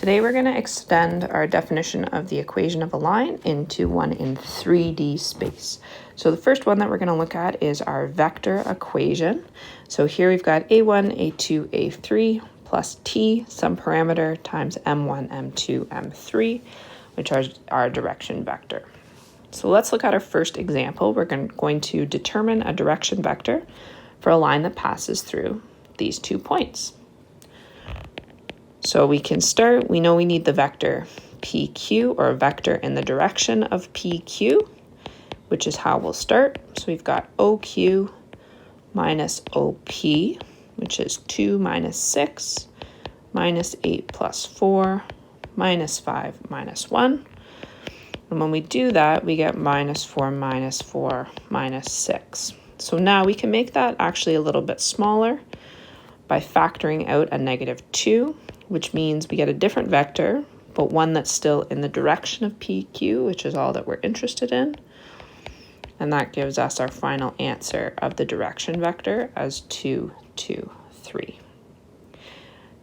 Today we're going to extend our definition of the equation of a line into one in 3D space. So the first one that we're going to look at is our vector equation. So here we've got a1, a2, a3 plus t, some parameter, times m1, m2, m3, which are our direction vector. So let's look at our first example. We're going to determine a direction vector for a line that passes through these 2 points. So we can start, we know we need the vector PQ, or a vector in the direction of PQ, which is how we'll start. So we've got OQ minus OP, which is 2 minus 6, minus 8 plus 4, minus 5 minus 1. And when we do that, we get minus 4, minus 6. So now we can make that actually a little bit smaller by factoring out a -2, which means we get a different vector, but one that's still in the direction of PQ, which is all that we're interested in. And that gives us our final answer of the direction vector as 2, 2, 3.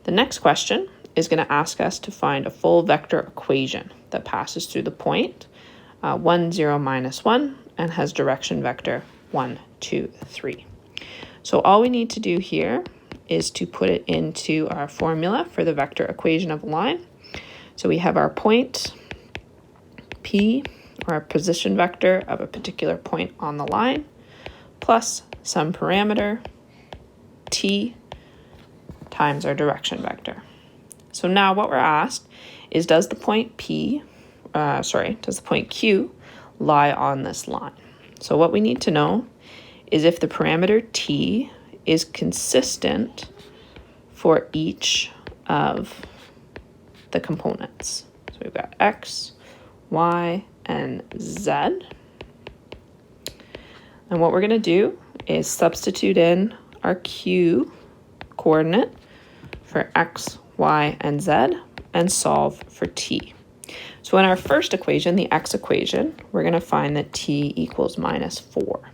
The next question is going to ask us to find a full vector equation that passes through the point 1, 0, minus 1 and has direction vector 1, 2, 3. So all we need to do here is to put it into our formula for the vector equation of a line. So we have our point P, or our position vector of a particular point on the line, plus some parameter T times our direction vector. So now what we're asked is, does the point Q lie on this line? So what we need to know is if the parameter T is consistent for each of the components. So we've got X, Y, and Z. And what we're going to do is substitute in our Q coordinate for X, Y, and Z and solve for T. So in our first equation, the X equation, we're going to find that T equals minus 4.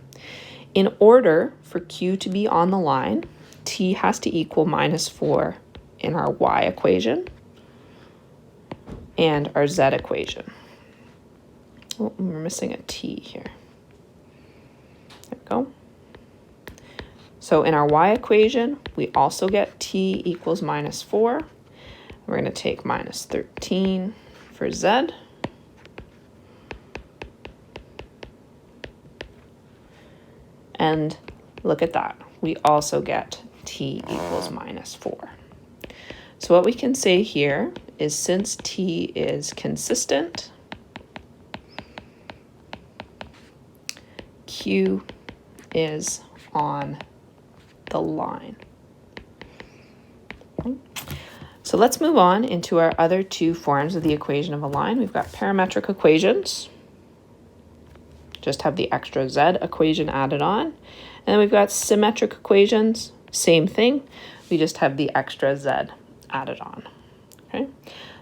In order for Q to be on the line, T has to equal minus 4 in our Y equation and our Z equation. Oh, we're missing a T here. There we go. So in our Y equation, we also get T equals minus 4. We're going to take minus 13 for Z. And look at that. We also get T equals minus 4. So what we can say here is, since T is consistent, Q is on the line. So let's move on into our other 2 forms of the equation of a line. We've got parametric equations. Just have the extra Z equation added on. And then we've got symmetric equations, same thing. We just have the extra Z added on. Okay,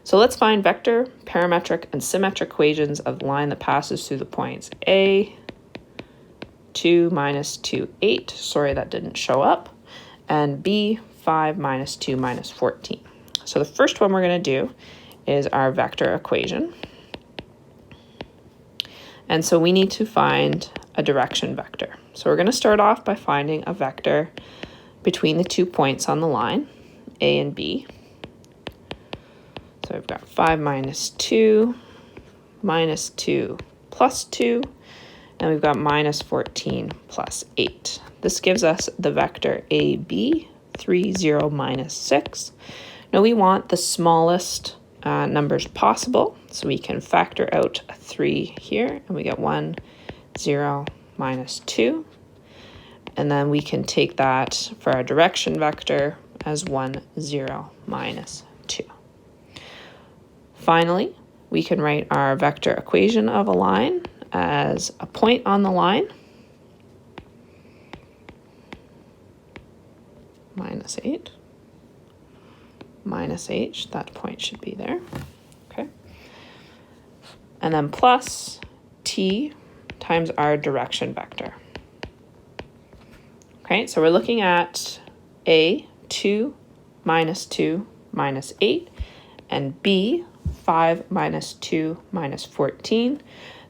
so let's find vector, parametric, and symmetric equations of the line that passes through the points A, 2 minus 2, 8. Sorry, that didn't show up. And B, 5 minus 2 minus 14. So the first one we're going to do is our vector equation. And so we need to find a direction vector. So we're going to start off by finding a vector between the 2 points on the line, A and B. So we've got 5 minus 2 plus 2, and we've got minus 14 plus 8. This gives us the vector AB, 3, 0, minus 6. Now we want the smallest numbers possible, so we can factor out a 3 here, and we get 1, 0, minus 2. And then we can take that for our direction vector as 1, 0, minus 2. Finally, we can write our vector equation of a line as a point on the line, minus 8. Minus h, that point should be there. Okay. And then plus t times our direction vector. Okay, so we're looking at A, 2 minus 8, and B, 5 minus 2 minus 14.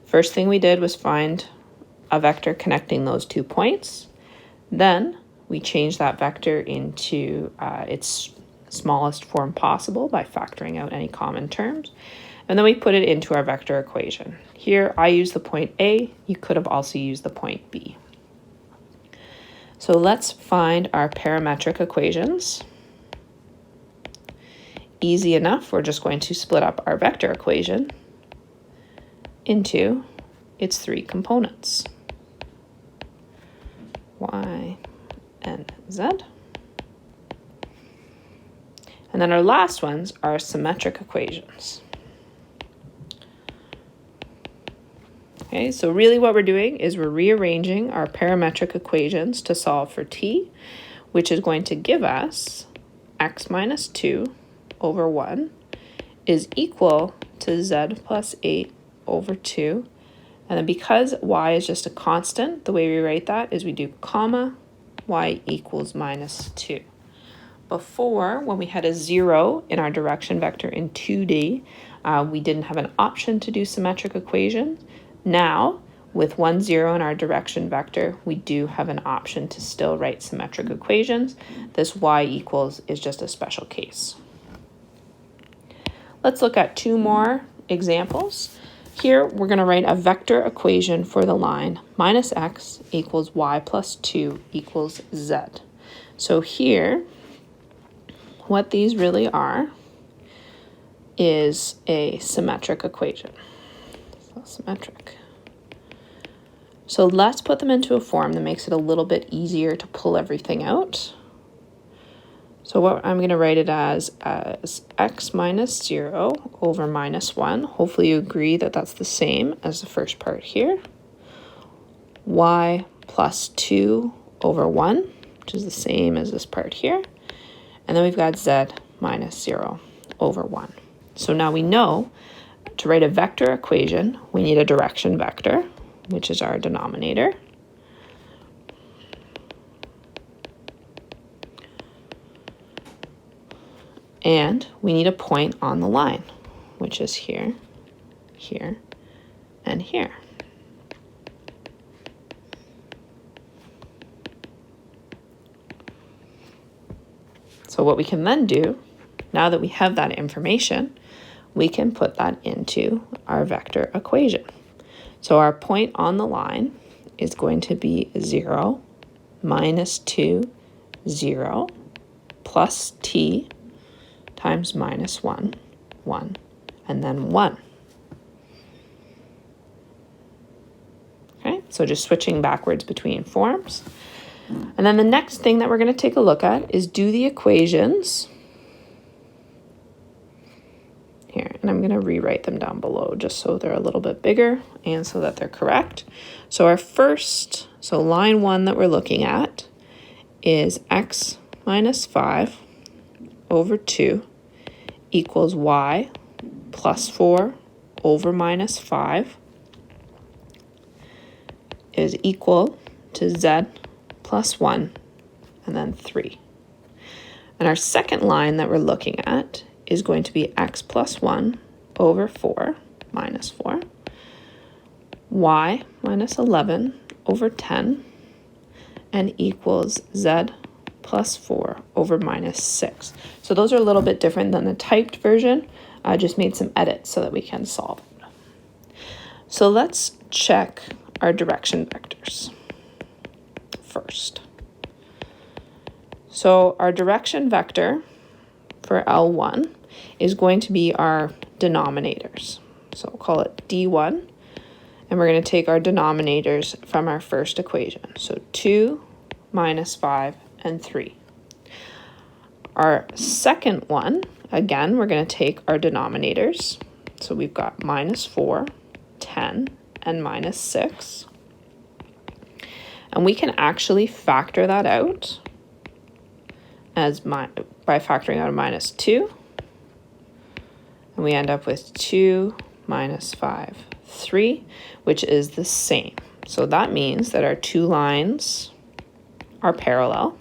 First thing we did was find a vector connecting those 2 points. Then we changed that vector into its smallest form possible by factoring out any common terms. And then we put it into our vector equation. Here I use the point A, you could have also used the point B. So let's find our parametric equations. Easy enough, we're just going to split up our vector equation into its 3 components, y and z. And then our last ones are symmetric equations. Okay, so really what we're doing is we're rearranging our parametric equations to solve for t, which is going to give us x minus 2 over 1 is equal to z plus 8 over 2. And then because y is just a constant, the way we write that is we do comma, y equals minus 2. Before, when we had a 0 in our direction vector in 2D, we didn't have an option to do symmetric equations. Now, with 1, 0 in our direction vector, we do have an option to still write symmetric equations. This y equals is just a special case. Let's look at 2 more examples. Here, we're going to write a vector equation for the line minus x equals y plus 2 equals z. So here, what these really are is a symmetric equation. Symmetric. So let's put them into a form that makes it a little bit easier to pull everything out. So what I'm going to write it as x minus 0 over minus 1. Hopefully you agree that that's the same as the first part here. Y plus 2 over 1, which is the same as this part here. And then we've got z minus 0 over 1. So now we know to write a vector equation, we need a direction vector, which is our denominator. And we need a point on the line, which is here, here, and here. So what we can then do, now that we have that information, we can put that into our vector equation. So our point on the line is going to be 0, minus 2, 0, plus t times minus 1, 1, and then 1. Okay, so just switching backwards between forms. And then the next thing that we're going to take a look at is do the equations here, and I'm going to rewrite them down below just so they're a little bit bigger and so that they're correct. So our first, so line 1 that we're looking at is x minus 5 over 2 equals y plus 4 over minus 5 is equal to z plus 1 and then 3. And our second line that we're looking at is going to be x plus 1 over 4 minus 4, y minus 11 over 10, and equals z plus 4 over minus 6. So those are a little bit different than the typed version. I just made some edits so that we can solve it. So let's check our direction vectors first. So our direction vector for L1 is going to be our denominators. So we'll call it D1, and we're going to take our denominators from our first equation. So 2 minus 5 and 3. Our second one, again, we're going to take our denominators. So we've got minus 4, 10, and minus 6. And we can actually factor that out as by factoring out a minus 2. And we end up with 2 minus 5, 3, which is the same. So that means that our two lines are parallel.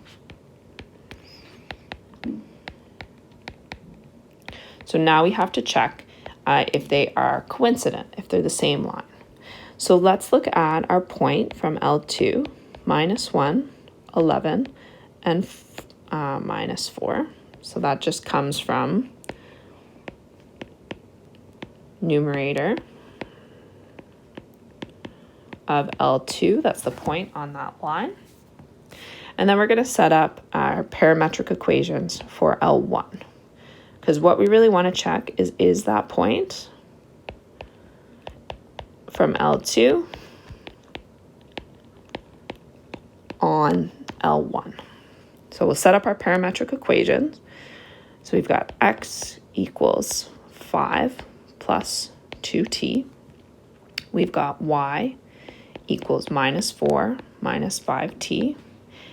So now we have to check if they are coincident, if they're the same line. So let's look at our point from L2, -1, 11, and -4. So that just comes from numerator of L2. That's the point on that line. And then we're going to set up our parametric equations for L1. Because what we really want to check is that point from L2 on L1. So we'll set up our parametric equations. So we've got x equals 5 plus 2t. We've got y equals -4 minus 5t.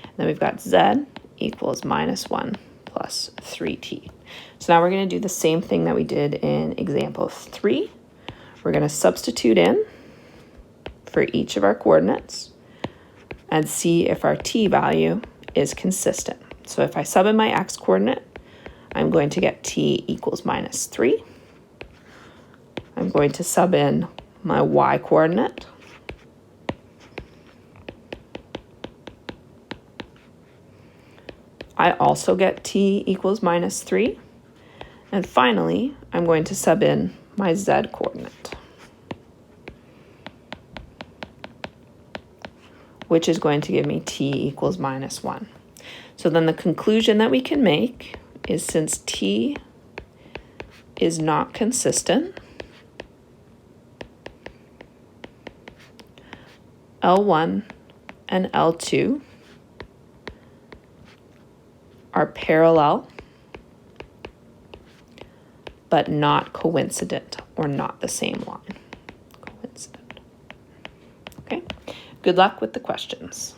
And then we've got z equals -1 plus 3t. So now we're going to do the same thing that we did in example 3. We're going to substitute in for each of our coordinates and see if our t value is consistent. So if I sub in my x coordinate, I'm going to get t equals -3. I'm going to sub in my y coordinate. I also get t equals -3. And finally, I'm going to sub in my z coordinate, which is going to give me t equals -1. So then the conclusion that we can make is since t is not consistent, L1 and L2 are parallel but not coincident or not the same line. Coincident. Okay, good luck with the questions.